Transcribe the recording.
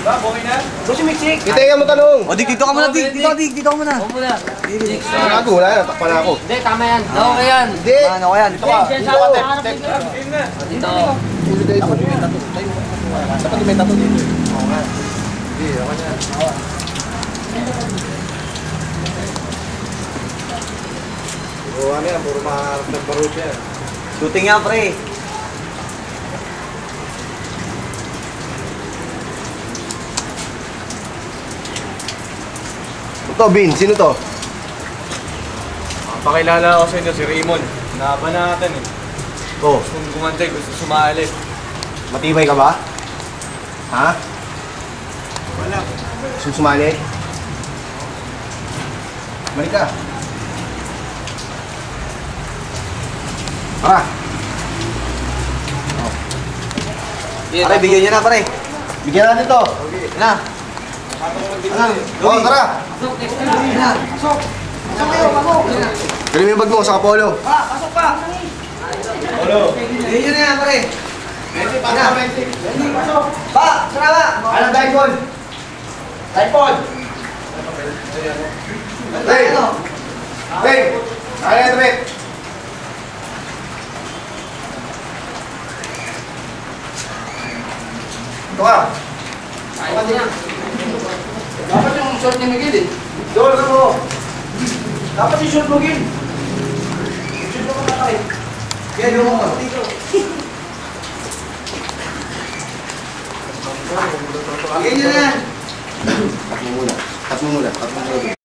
Ba, okay na? Gusto yung miksik. Itenga mo tanong. O, dito ka muna, dito ka muna. Oo muna. Gago, wala na, takpan na ako. Hindi, tama yan. Okay yan. Hindi. Ano ko yan? Dito ka. Dito ka, Tep. Dito. Dapat may tato dito. Oo nga. Hindi, ako na. Oo, ano yan, puro maharap ng barot yan. Shooting yan, pre. Ito, Bin, sino to? Pakilala ako sa inyo, si Raymond. Naaban natin eh. Oh, Kung gumantay, gusto sumali. matibay ka ba? Ha? Wala. Gusto sumali? Balik ka. Tara. Pare, bigyan niya na, pare. Bigyan natin to. Na. Oh, tara. Dali mo yung bag mo sa Apollo. Pasok pa. Bigyan niya na yan, pare. Pa, sara ba? Alam, dipod. Dipod. Hey. Hey. Kaya ito, Rick. Ito ka. Dapat yung short ni Miguel eh. Doon ka mo. Dapat yung short mo, Gil. Short mo ka tayo. Kaya doon mo. Dito. Bigyan niya na yan. Cut mo muna. Cut mo muna. Cut mo muna.